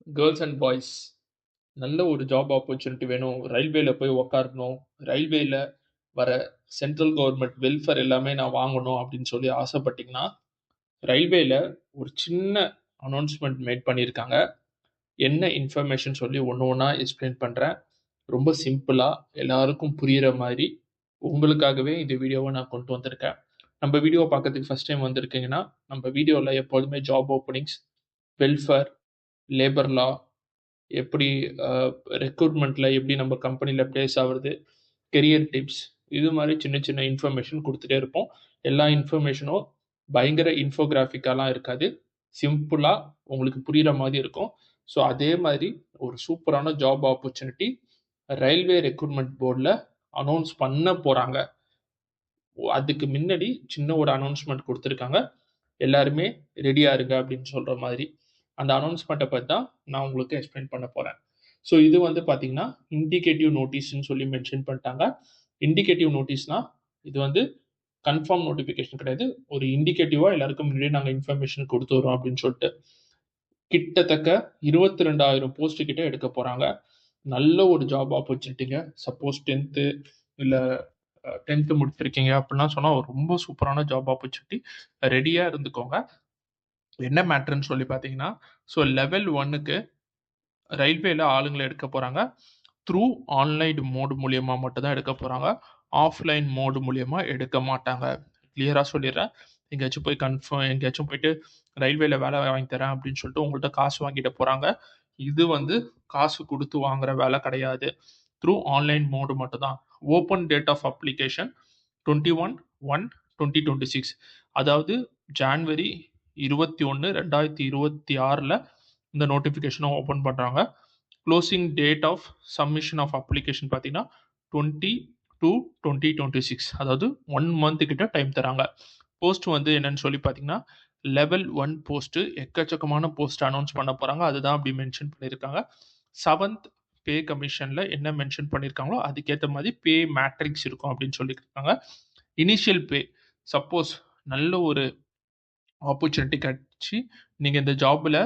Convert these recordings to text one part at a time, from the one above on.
Girls and boys நல்ல ஒரு job opportunity வேணும். ரயில்வேல போய் உட்காரணும். ரயில்வேல வர சென்ட்ரல் கவர்மெண்ட் வெல்ஃபேர் எல்லாமே நான் வாங்கணும் அப்படின்னு சொல்லி ஆசைப்பட்டீங்கன்னா, ரயில்வேல ஒரு சின்ன அனௌன்ஸ்மெண்ட் மேட் பண்ணியிருக்காங்க. என்ன இன்ஃபர்மேஷன் சொல்லி ஒண்ணு ஒண்ணா எக்ஸ்பிளைன் பண்றேன். ரொம்ப சிம்பிளா எல்லாருக்கும் புரியிற மாரி உங்களுக்காகவே இந்த வீடியோவ நான் கொண்டு வந்திருக்கேன். நம்ம வீடியோ பார்க்கறதுக்கு ஃபர்ஸ்ட் டைம் வந்திருக்கீங்கன்னா, நம்ம வீடியோல எப்போதுமே ஜாப் ஓப்பனிங்ஸ், வெல்ஃபேர், லேபர் லா எப்படி ரெக்ரூட்மெண்ட்ல எப்படி நம்ம கம்பெனில பிளேஸ் ஆகுறது, கெரியர் டிப்ஸ் இது மாதிரி சின்ன சின்ன இன்ஃபர்மேஷன் கொடுத்துட்டே இருப்போம். எல்லா இன்ஃபர்மேஷனும் பயங்கர இன்ஃபோகிராஃபிக்காலாம் இருக்காது. சிம்பிளா உங்களுக்கு புரியுற மாதிரி இருக்கும். ஸோ அதே மாதிரி ஒரு சூப்பரான ஜாப் ஆப்பர்ச்சுனிட்டி ரயில்வே ரெக்ரூட்மெண்ட் போர்டில் அனௌன்ஸ் பண்ண போறாங்க. அதுக்கு முன்னாடி சின்ன ஒரு அனௌன்ஸ்மெண்ட் கொடுத்துருக்காங்க. எல்லாருமே ரெடியா இருங்க அப்படின்னு சொல்ற மாதிரி. அந்த அனௌன்ஸ்மெண்ட்டை பற்றி தான் நான் உங்களுக்கு எக்ஸ்பிளைன் பண்ண போறேன். ஸோ இது வந்து பார்த்தீங்கன்னா இண்டிகேட்டிவ் நோட்டீஸ்ன்னு சொல்லி மென்ஷன் பண்ணிட்டாங்க. இண்டிகேட்டிவ் நோட்டீஸ்னா இது வந்து கன்ஃபார்ம் நோட்டிஃபிகேஷன் கிடையாது. ஒரு இண்டிகேட்டிவா எல்லாருக்கும் முன்னாடி நாங்கள் இன்ஃபர்மேஷன் கொடுத்து வரோம் அப்படின்னு சொல்லிட்டு கிட்டத்தட்ட 22,000 போஸ்ட் கிட்ட எடுக்க போறாங்க. நல்ல ஒரு ஜாப் ஆப்பர்ச்சுனிட்டிங்க. சப்போஸ் 10th இல்லை 10th முடிச்சிருக்கீங்க அப்படின்னா சொன்னா ரொம்ப சூப்பரான ஜாப் ஆப்பர்ச்சுனிட்டி. ரெடியா இருந்துக்கோங்க. என்ன மேட்டர்ன்னு சொல்லி பார்த்தீங்கன்னா, ஸோ லெவல் 1க்கு ரயில்வேல ஆளுங்களை எடுக்க போறாங்க. த்ரூ ஆன்லைன் மோடு மூலியமா மட்டும் தான் எடுக்க போறாங்க. ஆஃப்லைன் மோடு மூலியமா எடுக்க மாட்டாங்க. கிளியரா சொல்லிடுறேன். எங்கேயாச்சும் போயிட்டு ரயில்வேல வேலை வாங்கி தரேன் அப்படின்னு சொல்லிட்டு உங்கள்கிட்ட காசு வாங்கிட்டு போறாங்க. இது வந்து காசு கொடுத்து வாங்குற வேலை கிடையாது. த்ரூ ஆன்லைன் மோடு மட்டும் தான். Open date of application 21/1/2026. அதாவது ஜான்வரி 21 2026 இந்த நோட்டிஃபிகேஷனை ஓப்பன் பண்ணுறாங்க. Closing date of submission of application பார்த்தீங்கன்னா 20/2/2026. அதாவது 1 month கிட்ட டைம் தராங்க. போஸ்ட் வந்து என்னன்னு சொல்லி பார்த்தீங்கன்னா லெவல் 1 போஸ்ட் எக்கச்சக்கமான போஸ்ட் அனௌன்ஸ் பண்ண போகிறாங்க. அதுதான் அப்படி மென்ஷன் பண்ணியிருக்காங்க. 7th பே கமிஷனில் என்ன மென்ஷன் பண்ணியிருக்காங்களோ அதுக்கேற்ற மாதிரி பே மேட்ரிக்ஸ் இருக்கும் அப்படின்னு சொல்லியிருக்காங்க. இனிஷியல் பே சப்போஸ் நல்ல ஒரு ஆப்பர்ச்சுனிட்டி கிடச்சி நீங்கள் இந்த ஜாபில்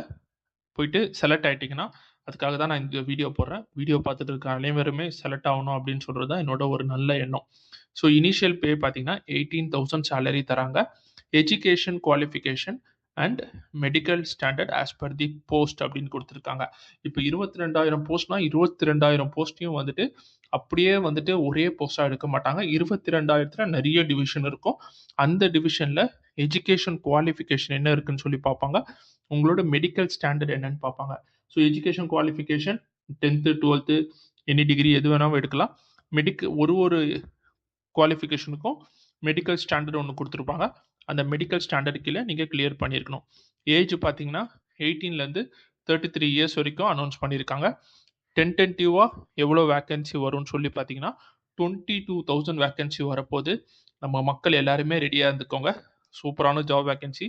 போயிட்டு செலக்ட் ஆகிட்டிங்கன்னா அதுக்காக தான் நான் இந்த வீடியோ போடுறேன். வீடியோ பார்த்துட்டு இருக்க அனைவருமே செலக்ட் ஆகணும் அப்படின்னு சொல்கிறது தான் என்னோட ஒரு நல்ல எண்ணம். ஸோ இனிஷியல் பே பார்த்தீங்கன்னா 18,000 சேலரி தராங்க. Education qualification and medical standard as per the post அப்படின்னு கொடுத்துருக்காங்க. இப்போ 22,000 போஸ்ட்னா 22,000 போஸ்ட்டையும் வந்துட்டு அப்படியே வந்துட்டு ஒரே போஸ்டாக எடுக்க மாட்டாங்க. 22,000 நிறைய டிவிஷன் இருக்கும். அந்த டிவிஷனில் எஜுகேஷன் குவாலிஃபிகேஷன் என்ன இருக்குன்னு சொல்லி பார்ப்பாங்க. உங்களோட மெடிக்கல் ஸ்டாண்டர்ட் என்னன்னு பார்ப்பாங்க. So education qualification 10th 12th any degree எது வேணாலும் எடுக்கலாம். ஒரு குவாலிஃபிகேஷனுக்கும் மெடிக்கல் ஸ்டாண்டர்ட் ஒன்று கொடுத்துருப்பாங்க. அந்த மெடிக்கல் ஸ்டாண்டர்ட் கீழே நீங்கள் கிளியர் பண்ணியிருக்கணும். ஏஜ் பார்த்தீங்கன்னா 18லேருந்து 33 இயர்ஸ் வரைக்கும் அனௌன்ஸ் பண்ணியிருக்காங்க. டென்டென்டிவாக எவ்வளோ வேக்கன்சி வரும்னு சொல்லி பார்த்தீங்கன்னா 22,000 வேக்கன்சி வரப்போது. நம்ம மக்கள் எல்லாருமே ரெடியாக இருந்துக்கோங்க. சூப்பரான ஜாப் வேக்கன்சி.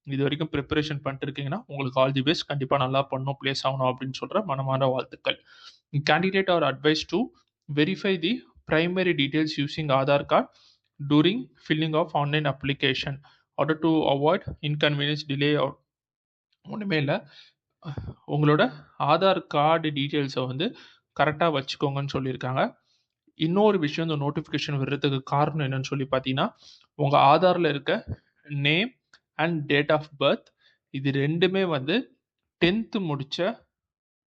இது வரைக்கும் ப்ரிப்பரேஷன் பண்ணிட்டு இருக்கீங்கன்னா உங்களுக்கு ஆல் தி பெஸ்ட். கண்டிப்பாக நல்லா பண்ணணும், பிளேஸ் ஆகணும் அப்படின்னு சொல்கிற மனமான வாழ்த்துக்கள். Candidate R advice to verify the primary details using Aadhaar card during filling of online application order to avoid inconvenience delay or ஒன்றுமே இல்லை. உங்களோட ஆதார் கார்டு டீட்டெயில்ஸை வந்து கரெக்டாக வச்சுக்கோங்கன்னு சொல்லியிருக்காங்க. இன்னொரு விஷயம் இந்த நோட்டிஃபிகேஷன் வர்றதுக்கு காரணம் என்னன்னு சொல்லி பார்த்தீங்கன்னா உங்கள் ஆதாரில் இருக்க name and date of birth இது ரெண்டுமே வந்து 10th முடித்த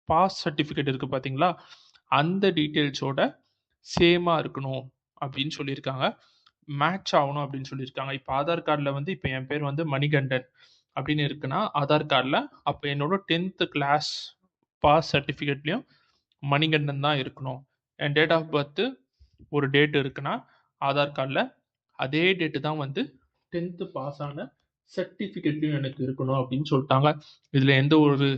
பாஸ் சர்டிஃபிகேட் இருக்குது பார்த்தீங்களா, அந்த டீட்டெயில்ஸோட சேமாக இருக்கணும் அப்படின்னு சொல்லியிருக்காங்க. மேட்ச் ஆகணும் அப்படின்னு சொல்லியிருக்காங்க. இப்போ ஆதார் கார்டில் வந்து இப்போ என் பேர் வந்து மணிகண்டன் அப்படின்னு இருக்குன்னா ஆதார் கார்டில் அப்போ என்னோட 10th கிளாஸ் பாஸ் சர்டிஃபிகேட்லேயும் மணிகண்டன் தான் இருக்கணும். என் டேட் ஆஃப் பர்த்து ஒரு டேட் இருக்குன்னா ஆதார் கார்டில் அதே டேட்டு தான் வந்து 10th பாஸ் ஆன சர்டிஃபிகேட்லையும் எனக்கு இருக்கணும் அப்படின்னு சொல்லிட்டாங்க. இதில் எந்த ஒரு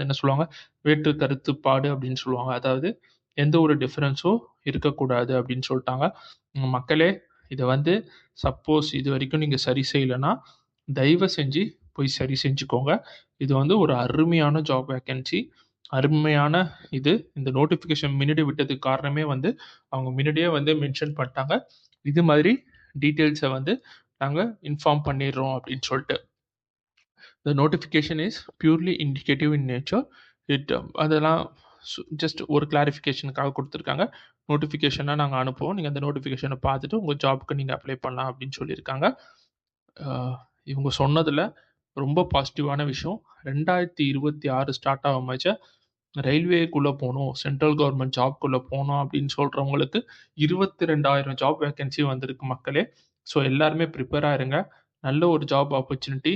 என்ன சொல்லுவாங்க, வேற்று கருத்துப்பாடு அப்படின்னு சொல்லுவாங்க. அதாவது எந்த ஒரு டிஃப்ரென்ஸும் இருக்கக்கூடாது அப்படின்னு சொல்லிட்டாங்க. மக்களே இதை வந்து சப்போஸ் இது வரைக்கும் நீங்கள் சரி செய்யலைன்னா தயவு செஞ்சு போய் சரி செஞ்சுக்கோங்க. இது வந்து ஒரு அருமையான ஜாப் வேக்கன்சி, அருமையான இது. இந்த நோட்டிஃபிகேஷன் முன்னாடி விட்டதுக்கு காரணமே வந்து அவங்க முன்னாடியே வந்து மென்ஷன் பண்ணிட்டாங்க, இது மாதிரி டீட்டெயில்ஸை வந்து நாங்கள் இன்ஃபார்ம் பண்ணிடுறோம் அப்படின்னு சொல்லிட்டு. The notification is purely indicative in nature. அதெல்லாம் ஜஸ்ட் ஒரு கிளாரிஃபிகேஷனுக்காக கொடுத்துருக்காங்க. நோட்டிஃபிகேஷனாக நாங்கள் அனுப்புவோம். நீங்கள் அந்த நோட்டிஃபிகேஷனை பார்த்துட்டு உங்கள் ஜாப்க்கு நீங்கள் அப்ளை பண்ணலாம் அப்படின்னு சொல்லியிருக்காங்க. இவங்க சொன்னதில் ரொம்ப பாசிட்டிவான விஷயம், 2026 ஸ்டார்ட் ஆகும்போது ரயில்வேக்குள்ளே போகணும், சென்ட்ரல் கவர்மெண்ட் ஜாப்குள்ளே போகணும் அப்படின்னு சொல்கிறவங்களுக்கு 22,000 ஜாப் வேகன்சி வந்திருக்கு மக்களே. ஸோ எல்லாருமே ப்ரிப்பேராக இருங்க. நல்ல ஒரு ஜாப் ஆப்பர்ச்சுனிட்டி